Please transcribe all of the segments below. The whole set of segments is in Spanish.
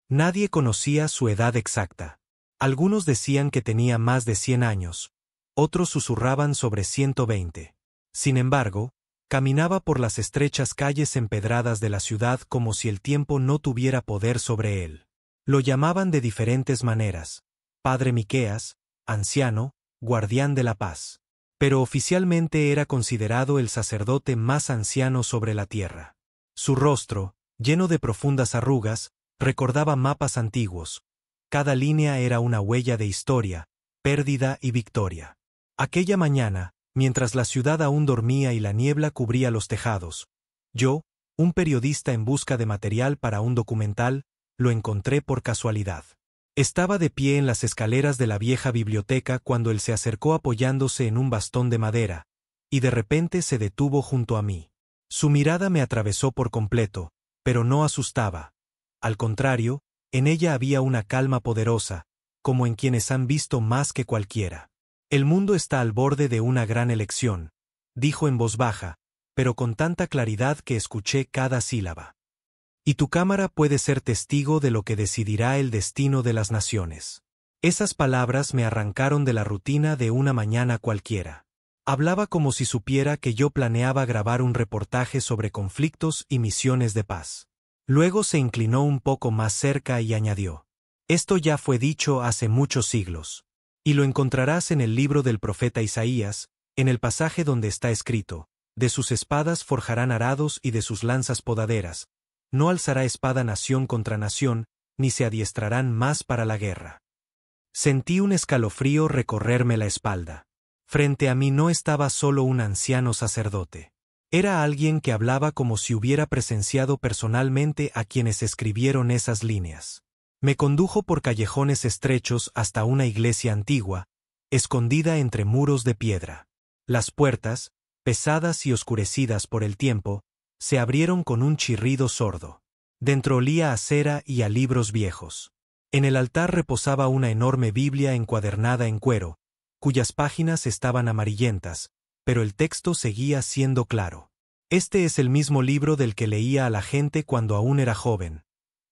Nadie conocía su edad exacta. Algunos decían que tenía más de 100 años, otros susurraban sobre 120. Sin embargo, caminaba por las estrechas calles empedradas de la ciudad como si el tiempo no tuviera poder sobre él. Lo llamaban de diferentes maneras: Padre Miqueas, anciano, guardián de la paz. Pero oficialmente era considerado el sacerdote más anciano sobre la tierra. Su rostro, lleno de profundas arrugas, recordaba mapas antiguos. Cada línea era una huella de historia, pérdida y victoria. Aquella mañana, mientras la ciudad aún dormía y la niebla cubría los tejados, yo, un periodista en busca de material para un documental, lo encontré por casualidad. Estaba de pie en las escaleras de la vieja biblioteca cuando él se acercó apoyándose en un bastón de madera, y de repente se detuvo junto a mí. Su mirada me atravesó por completo, pero no asustaba. Al contrario, en ella había una calma poderosa, como en quienes han visto más que cualquiera. El mundo está al borde de una gran elección, dijo en voz baja, pero con tanta claridad que escuché cada sílaba. Y tu cámara puede ser testigo de lo que decidirá el destino de las naciones. Esas palabras me arrancaron de la rutina de una mañana cualquiera. Hablaba como si supiera que yo planeaba grabar un reportaje sobre conflictos y misiones de paz. Luego se inclinó un poco más cerca y añadió: esto ya fue dicho hace muchos siglos. Y lo encontrarás en el libro del profeta Isaías, en el pasaje donde está escrito: de sus espadas forjarán arados y de sus lanzas podaderas. No alzará espada nación contra nación, ni se adiestrarán más para la guerra. Sentí un escalofrío recorrerme la espalda. Frente a mí no estaba solo un anciano sacerdote. Era alguien que hablaba como si hubiera presenciado personalmente a quienes escribieron esas líneas. Me condujo por callejones estrechos hasta una iglesia antigua, escondida entre muros de piedra. Las puertas, pesadas y oscurecidas por el tiempo, se abrieron con un chirrido sordo. Dentro olía a cera y a libros viejos. En el altar reposaba una enorme Biblia encuadernada en cuero, cuyas páginas estaban amarillentas, pero el texto seguía siendo claro. Este es el mismo libro del que leía a la gente cuando aún era joven,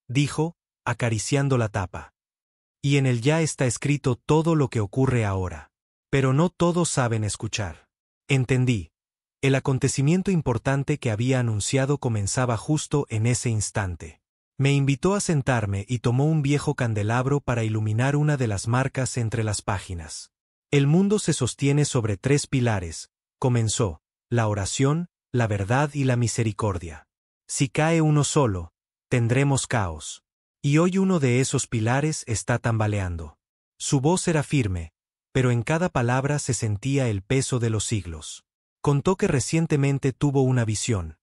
dijo, acariciando la tapa. Y en él ya está escrito todo lo que ocurre ahora. Pero no todos saben escuchar. Entendí. El acontecimiento importante que había anunciado comenzaba justo en ese instante. Me invitó a sentarme y tomó un viejo candelabro para iluminar una de las marcas entre las páginas. El mundo se sostiene sobre 3 pilares, comenzó: la oración, la verdad y la misericordia. Si cae uno solo, tendremos caos. Y hoy uno de esos pilares está tambaleando. Su voz era firme, pero en cada palabra se sentía el peso de los siglos. Contó que recientemente tuvo una visión.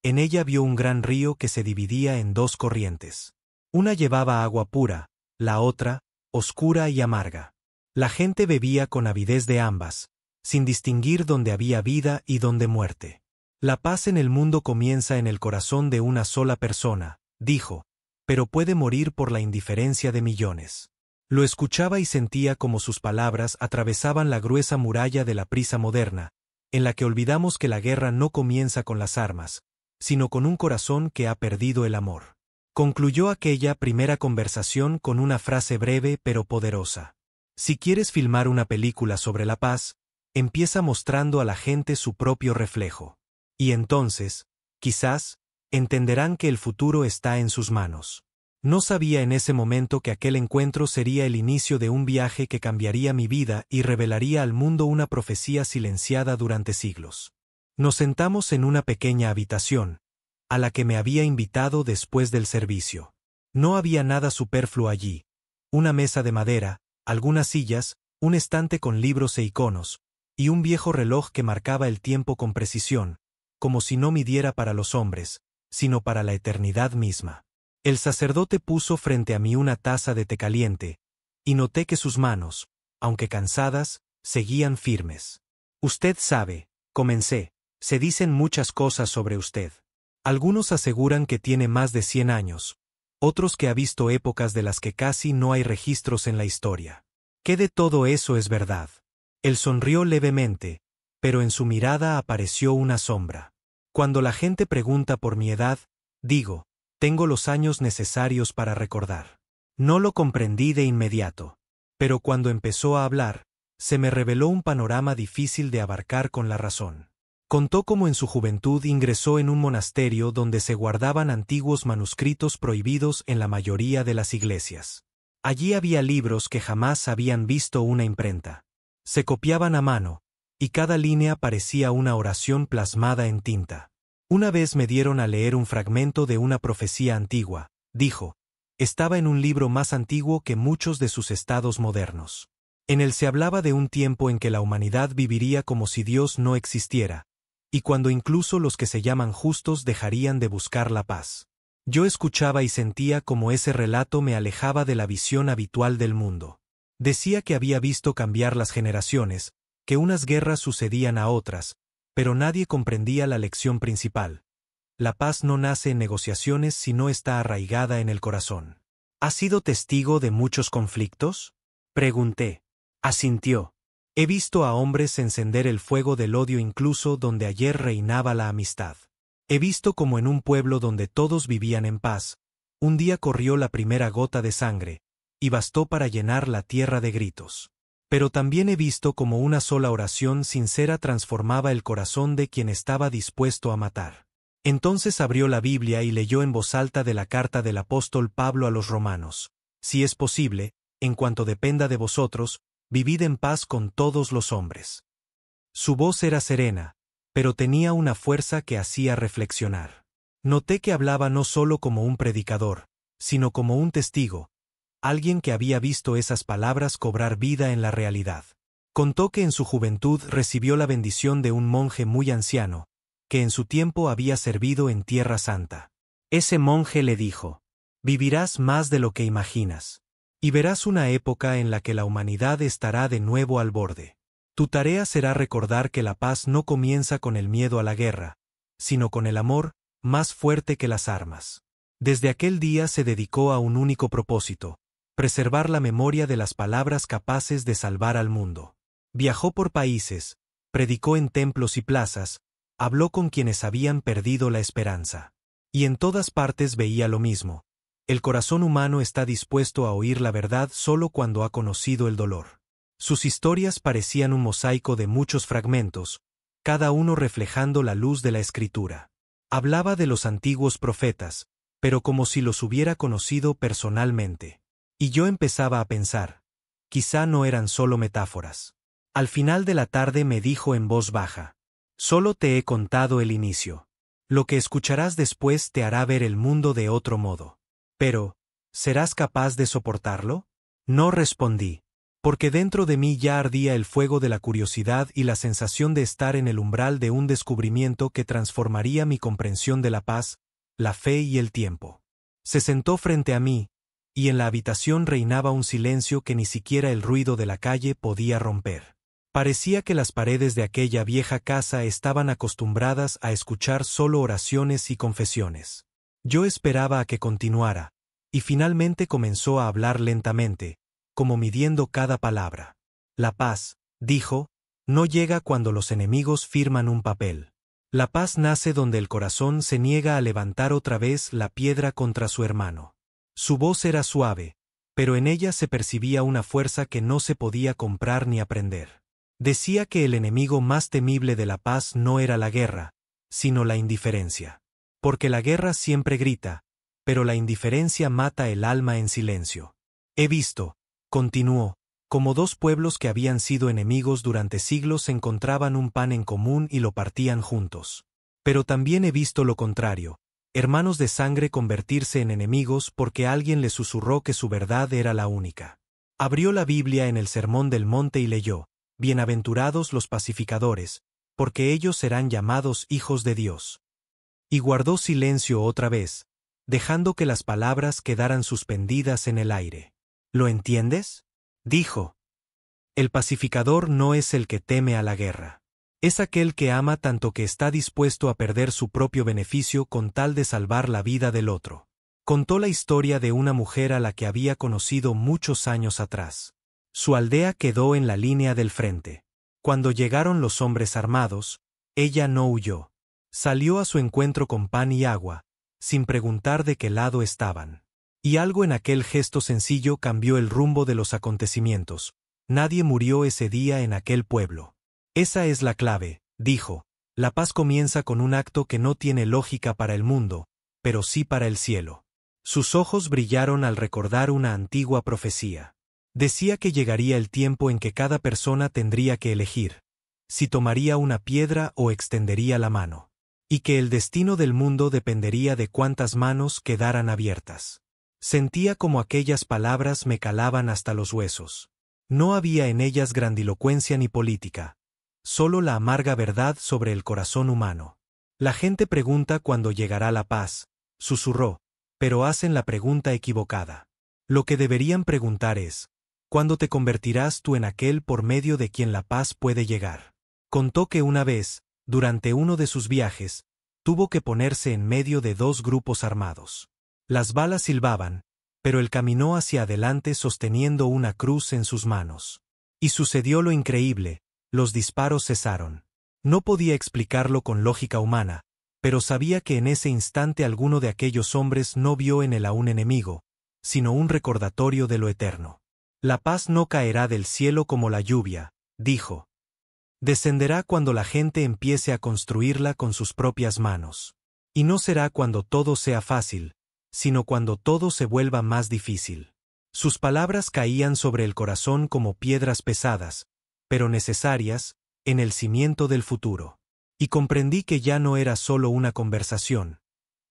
En ella vio un gran río que se dividía en 2 corrientes. Una llevaba agua pura, la otra, oscura y amarga. La gente bebía con avidez de ambas, sin distinguir dónde había vida y dónde muerte. La paz en el mundo comienza en el corazón de una sola persona, dijo, pero puede morir por la indiferencia de millones. Lo escuchaba y sentía como sus palabras atravesaban la gruesa muralla de la prisa moderna, en la que olvidamos que la guerra no comienza con las armas, sino con un corazón que ha perdido el amor. Concluyó aquella primera conversación con una frase breve pero poderosa. Si quieres filmar una película sobre la paz, empieza mostrando a la gente su propio reflejo. Y entonces, quizás, entenderán que el futuro está en sus manos. No sabía en ese momento que aquel encuentro sería el inicio de un viaje que cambiaría mi vida y revelaría al mundo una profecía silenciada durante siglos. Nos sentamos en una pequeña habitación, a la que me había invitado después del servicio. No había nada superfluo allí: una mesa de madera, algunas sillas, un estante con libros e iconos, y un viejo reloj que marcaba el tiempo con precisión, como si no midiera para los hombres, sino para la eternidad misma. El sacerdote puso frente a mí una taza de té caliente, y noté que sus manos, aunque cansadas, seguían firmes. Usted sabe, comencé, se dicen muchas cosas sobre usted. Algunos aseguran que tiene más de 100 años, otros que ha visto épocas de las que casi no hay registros en la historia. ¿Qué de todo eso es verdad? Él sonrió levemente, pero en su mirada apareció una sombra. Cuando la gente pregunta por mi edad, digo, Tengo los años necesarios para recordar. No lo comprendí de inmediato. Pero cuando empezó a hablar, se me reveló un panorama difícil de abarcar con la razón. Contó cómo en su juventud ingresó en un monasterio donde se guardaban antiguos manuscritos prohibidos en la mayoría de las iglesias. Allí había libros que jamás habían visto una imprenta. Se copiaban a mano, y cada línea parecía una oración plasmada en tinta. Una vez me dieron a leer un fragmento de una profecía antigua, dijo. Estaba en un libro más antiguo que muchos de sus estados modernos. En él se hablaba de un tiempo en que la humanidad viviría como si Dios no existiera, y cuando incluso los que se llaman justos dejarían de buscar la paz. Yo escuchaba y sentía como ese relato me alejaba de la visión habitual del mundo. Decía que había visto cambiar las generaciones, que unas guerras sucedían a otras, pero nadie comprendía la lección principal. La paz no nace en negociaciones si no está arraigada en el corazón. ¿Has sido testigo de muchos conflictos? Pregunté. Asintió. He visto a hombres encender el fuego del odio incluso donde ayer reinaba la amistad. He visto como en un pueblo donde todos vivían en paz, un día corrió la primera gota de sangre, y bastó para llenar la tierra de gritos. Pero también he visto como una sola oración sincera transformaba el corazón de quien estaba dispuesto a matar. Entonces abrió la Biblia y leyó en voz alta de la carta del apóstol Pablo a los romanos. Si es posible, en cuanto dependa de vosotros, vivid en paz con todos los hombres. Su voz era serena, pero tenía una fuerza que hacía reflexionar. Noté que hablaba no solo como un predicador, sino como un testigo, alguien que había visto esas palabras cobrar vida en la realidad. Contó que en su juventud recibió la bendición de un monje muy anciano, que en su tiempo había servido en Tierra Santa. Ese monje le dijo, vivirás más de lo que imaginas. Y verás una época en la que la humanidad estará de nuevo al borde. Tu tarea será recordar que la paz no comienza con el miedo a la guerra, sino con el amor, más fuerte que las armas. Desde aquel día se dedicó a un único propósito, preservar la memoria de las palabras capaces de salvar al mundo. Viajó por países, predicó en templos y plazas, habló con quienes habían perdido la esperanza. Y en todas partes veía lo mismo. El corazón humano está dispuesto a oír la verdad solo cuando ha conocido el dolor. Sus historias parecían un mosaico de muchos fragmentos, cada uno reflejando la luz de la Escritura. Hablaba de los antiguos profetas, pero como si los hubiera conocido personalmente. Y yo empezaba a pensar, quizá no eran solo metáforas. Al final de la tarde me dijo en voz baja, solo te he contado el inicio. Lo que escucharás después te hará ver el mundo de otro modo. Pero, ¿serás capaz de soportarlo? No respondí, porque dentro de mí ya ardía el fuego de la curiosidad y la sensación de estar en el umbral de un descubrimiento que transformaría mi comprensión de la paz, la fe y el tiempo. Se sentó frente a mí, y en la habitación reinaba un silencio que ni siquiera el ruido de la calle podía romper. Parecía que las paredes de aquella vieja casa estaban acostumbradas a escuchar solo oraciones y confesiones. Yo esperaba a que continuara, y finalmente comenzó a hablar lentamente, como midiendo cada palabra. La paz, dijo, no llega cuando los enemigos firman un papel. La paz nace donde el corazón se niega a levantar otra vez la piedra contra su hermano. Su voz era suave, pero en ella se percibía una fuerza que no se podía comprar ni aprender. Decía que el enemigo más temible de la paz no era la guerra, sino la indiferencia. Porque la guerra siempre grita, pero la indiferencia mata el alma en silencio. He visto, continuó, como dos pueblos que habían sido enemigos durante siglos encontraban un pan en común y lo partían juntos. Pero también he visto lo contrario, hermanos de sangre convertirse en enemigos porque alguien les susurró que su verdad era la única. Abrió la Biblia en el Sermón del Monte y leyó, bienaventurados los pacificadores, porque ellos serán llamados hijos de Dios. Y guardó silencio otra vez, dejando que las palabras quedaran suspendidas en el aire. ¿Lo entiendes? Dijo. El pacificador no es el que teme a la guerra. Es aquel que ama tanto que está dispuesto a perder su propio beneficio con tal de salvar la vida del otro. Contó la historia de una mujer a la que había conocido muchos años atrás. Su aldea quedó en la línea del frente. Cuando llegaron los hombres armados, ella no huyó. Salió a su encuentro con pan y agua, sin preguntar de qué lado estaban. Y algo en aquel gesto sencillo cambió el rumbo de los acontecimientos. Nadie murió ese día en aquel pueblo. Esa es la clave, dijo. La paz comienza con un acto que no tiene lógica para el mundo, pero sí para el cielo. Sus ojos brillaron al recordar una antigua profecía. Decía que llegaría el tiempo en que cada persona tendría que elegir si tomaría una piedra o extendería la mano, y que el destino del mundo dependería de cuántas manos quedaran abiertas. Sentía como aquellas palabras me calaban hasta los huesos. No había en ellas grandilocuencia ni política, solo la amarga verdad sobre el corazón humano. La gente pregunta cuándo llegará la paz, susurró, pero hacen la pregunta equivocada. Lo que deberían preguntar es, ¿cuándo te convertirás tú en aquel por medio de quien la paz puede llegar? Contó que una vez, durante uno de sus viajes, tuvo que ponerse en medio de dos grupos armados. Las balas silbaban, pero él caminó hacia adelante sosteniendo una cruz en sus manos. Y sucedió lo increíble, los disparos cesaron. No podía explicarlo con lógica humana, pero sabía que en ese instante alguno de aquellos hombres no vio en él a un enemigo, sino un recordatorio de lo eterno. La paz no caerá del cielo como la lluvia, dijo. Descenderá cuando la gente empiece a construirla con sus propias manos. Y no será cuando todo sea fácil, sino cuando todo se vuelva más difícil. Sus palabras caían sobre el corazón como piedras pesadas, pero necesarias, en el cimiento del futuro. Y comprendí que ya no era solo una conversación.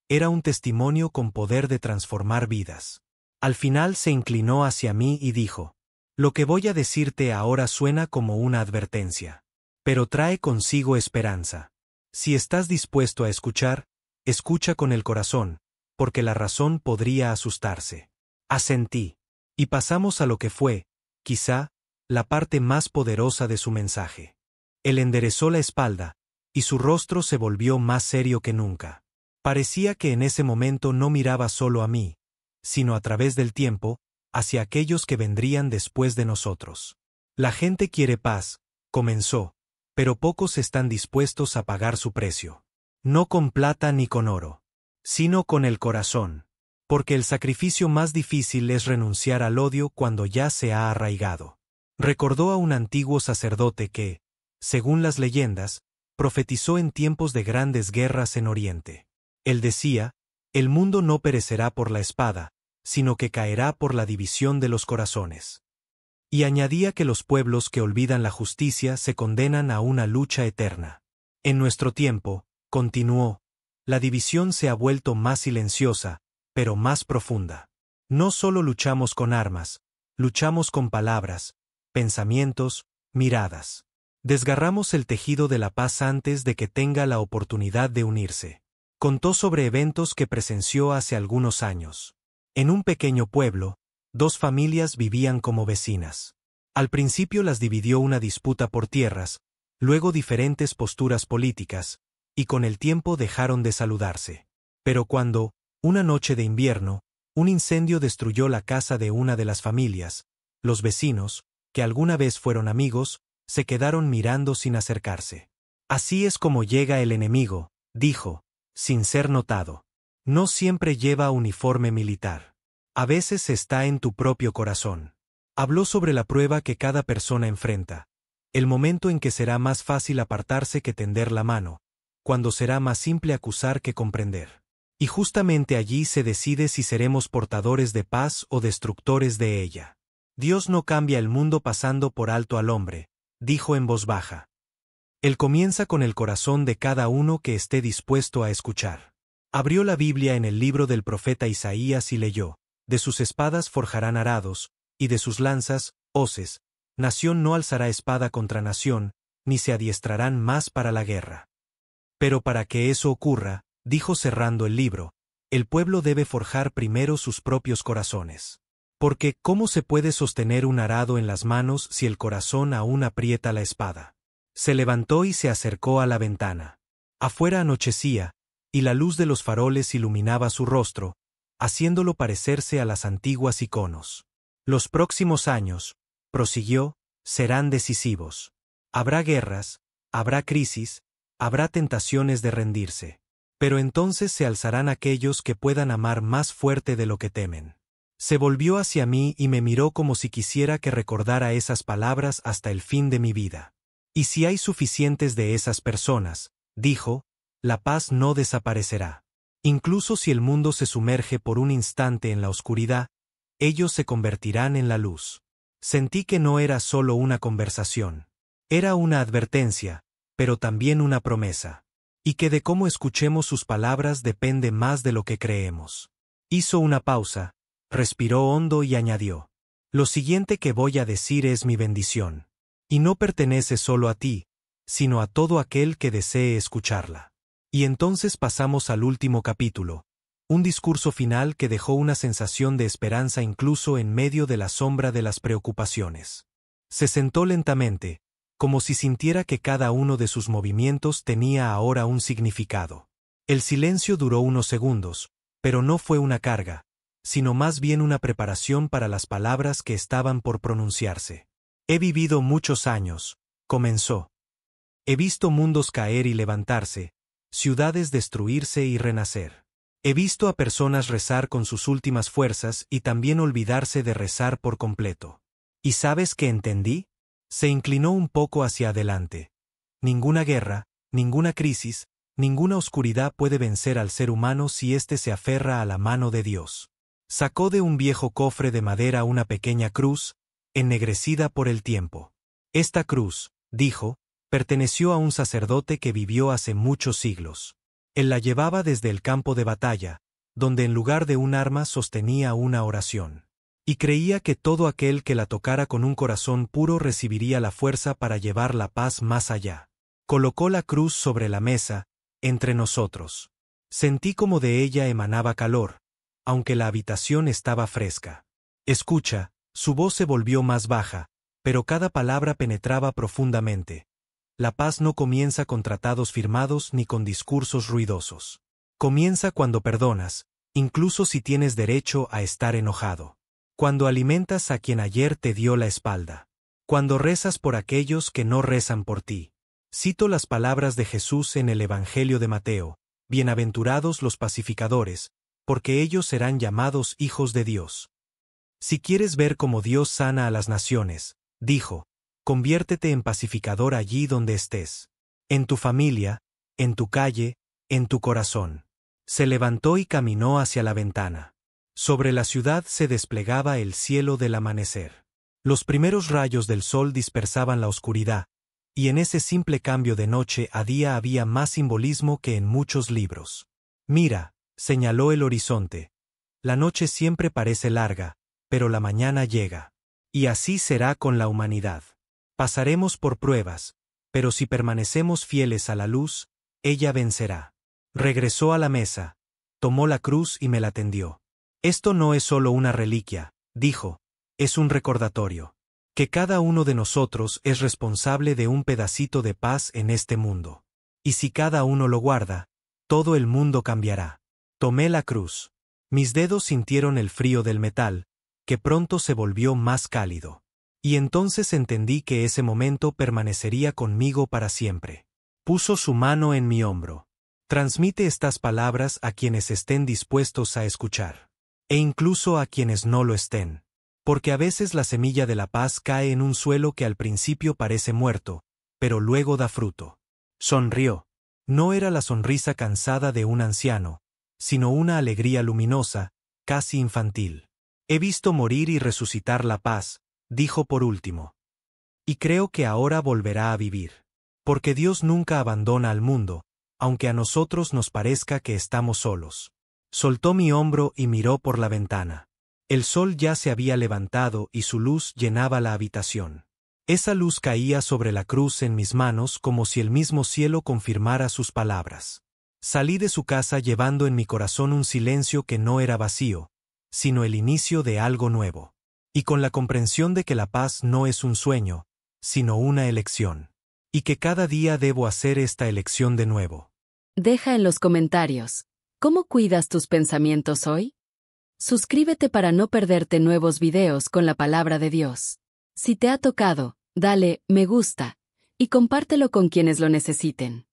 Era un testimonio con poder de transformar vidas. Al final se inclinó hacia mí y dijo: lo que voy a decirte ahora suena como una advertencia, pero trae consigo esperanza. Si estás dispuesto a escuchar, escucha con el corazón, porque la razón podría asustarse. Asentí. Y pasamos a lo que fue, quizá, la parte más poderosa de su mensaje. Él enderezó la espalda, y su rostro se volvió más serio que nunca. Parecía que en ese momento no miraba solo a mí, sino a través del tiempo, hacia aquellos que vendrían después de nosotros. La gente quiere paz, comenzó, pero pocos están dispuestos a pagar su precio. No con plata ni con oro, sino con el corazón. Porque el sacrificio más difícil es renunciar al odio cuando ya se ha arraigado. Recordó a un antiguo sacerdote que, según las leyendas, profetizó en tiempos de grandes guerras en Oriente. Él decía: el mundo no perecerá por la espada, sino que caerá por la división de los corazones. Y añadía que los pueblos que olvidan la justicia se condenan a una lucha eterna. En nuestro tiempo, continuó, la división se ha vuelto más silenciosa, pero más profunda. No solo luchamos con armas, luchamos con palabras, pensamientos, miradas. Desgarramos el tejido de la paz antes de que tenga la oportunidad de unirse. Contó sobre eventos que presenció hace algunos años. En un pequeño pueblo, dos familias vivían como vecinas. Al principio las dividió una disputa por tierras, luego diferentes posturas políticas, y con el tiempo dejaron de saludarse. Pero cuando, una noche de invierno, un incendio destruyó la casa de una de las familias, los vecinos, que alguna vez fueron amigos, se quedaron mirando sin acercarse. Así es como llega el enemigo, dijo, sin ser notado. No siempre lleva uniforme militar. A veces está en tu propio corazón. Habló sobre la prueba que cada persona enfrenta, el momento en que será más fácil apartarse que tender la mano, cuando será más simple acusar que comprender. Y justamente allí se decide si seremos portadores de paz o destructores de ella. Dios no cambia el mundo pasando por alto al hombre, dijo en voz baja. Él comienza con el corazón de cada uno que esté dispuesto a escuchar. Abrió la Biblia en el libro del profeta Isaías y leyó: de sus espadas forjarán arados, y de sus lanzas, hoces. Nación no alzará espada contra nación, ni se adiestrarán más para la guerra. Pero para que eso ocurra, dijo cerrando el libro, el pueblo debe forjar primero sus propios corazones. Porque, ¿cómo se puede sostener un arado en las manos si el corazón aún aprieta la espada? Se levantó y se acercó a la ventana. Afuera anochecía, y la luz de los faroles iluminaba su rostro, haciéndolo parecerse a las antiguas iconos. Los próximos años, prosiguió, serán decisivos. Habrá guerras, habrá crisis, habrá tentaciones de rendirse. Pero entonces se alzarán aquellos que puedan amar más fuerte de lo que temen. Se volvió hacia mí y me miró como si quisiera que recordara esas palabras hasta el fin de mi vida. Y si hay suficientes de esas personas, dijo, la paz no desaparecerá. Incluso si el mundo se sumerge por un instante en la oscuridad, ellos se convertirán en la luz. Sentí que no era solo una conversación. Era una advertencia, pero también una promesa. Y que de cómo escuchemos sus palabras depende más de lo que creemos. Hizo una pausa, respiró hondo y añadió: lo siguiente que voy a decir es mi bendición. Y no pertenece solo a ti, sino a todo aquel que desee escucharla. Y entonces pasamos al último capítulo, un discurso final que dejó una sensación de esperanza incluso en medio de la sombra de las preocupaciones. Se sentó lentamente, como si sintiera que cada uno de sus movimientos tenía ahora un significado. El silencio duró unos segundos, pero no fue una carga, sino más bien una preparación para las palabras que estaban por pronunciarse. He vivido muchos años, comenzó. He visto mundos caer y levantarse, ciudades destruirse y renacer. He visto a personas rezar con sus últimas fuerzas y también olvidarse de rezar por completo. ¿Y sabes qué entendí? Se inclinó un poco hacia adelante. Ninguna guerra, ninguna crisis, ninguna oscuridad puede vencer al ser humano si éste se aferra a la mano de Dios. Sacó de un viejo cofre de madera una pequeña cruz, ennegrecida por el tiempo. Esta cruz, dijo, perteneció a un sacerdote que vivió hace muchos siglos. Él la llevaba desde el campo de batalla, donde en lugar de un arma sostenía una oración. Y creía que todo aquel que la tocara con un corazón puro recibiría la fuerza para llevar la paz más allá. Colocó la cruz sobre la mesa, entre nosotros. Sentí como de ella emanaba calor, aunque la habitación estaba fresca. Escucha, su voz se volvió más baja, pero cada palabra penetraba profundamente. La paz no comienza con tratados firmados ni con discursos ruidosos. Comienza cuando perdonas, incluso si tienes derecho a estar enojado. Cuando alimentas a quien ayer te dio la espalda. Cuando rezas por aquellos que no rezan por ti. Cito las palabras de Jesús en el Evangelio de Mateo: bienaventurados los pacificadores, porque ellos serán llamados hijos de Dios. Si quieres ver cómo Dios sana a las naciones, dijo, conviértete en pacificador allí donde estés. En tu familia, en tu calle, en tu corazón. Se levantó y caminó hacia la ventana. Sobre la ciudad se desplegaba el cielo del amanecer. Los primeros rayos del sol dispersaban la oscuridad, y en ese simple cambio de noche a día había más simbolismo que en muchos libros. Mira, señaló el horizonte. La noche siempre parece larga, pero la mañana llega. Y así será con la humanidad. Pasaremos por pruebas, pero si permanecemos fieles a la luz, ella vencerá. Regresó a la mesa, tomó la cruz y me la tendió. Esto no es solo una reliquia, dijo, es un recordatorio. Que cada uno de nosotros es responsable de un pedacito de paz en este mundo. Y si cada uno lo guarda, todo el mundo cambiará. Tomé la cruz. Mis dedos sintieron el frío del metal, que pronto se volvió más cálido. Y entonces entendí que ese momento permanecería conmigo para siempre. Puso su mano en mi hombro. Transmite estas palabras a quienes estén dispuestos a escuchar. E incluso a quienes no lo estén. Porque a veces la semilla de la paz cae en un suelo que al principio parece muerto, pero luego da fruto. Sonrió. No era la sonrisa cansada de un anciano, sino una alegría luminosa, casi infantil. He visto morir y resucitar la paz, dijo por último. Y creo que ahora volverá a vivir. Porque Dios nunca abandona al mundo, aunque a nosotros nos parezca que estamos solos. Soltó mi hombro y miró por la ventana. El sol ya se había levantado y su luz llenaba la habitación. Esa luz caía sobre la cruz en mis manos como si el mismo cielo confirmara sus palabras. Salí de su casa llevando en mi corazón un silencio que no era vacío, sino el inicio de algo nuevo. Y con la comprensión de que la paz no es un sueño, sino una elección. Y que cada día debo hacer esta elección de nuevo. Deja en los comentarios, ¿cómo cuidas tus pensamientos hoy? Suscríbete para no perderte nuevos videos con la palabra de Dios. Si te ha tocado, dale me gusta y compártelo con quienes lo necesiten.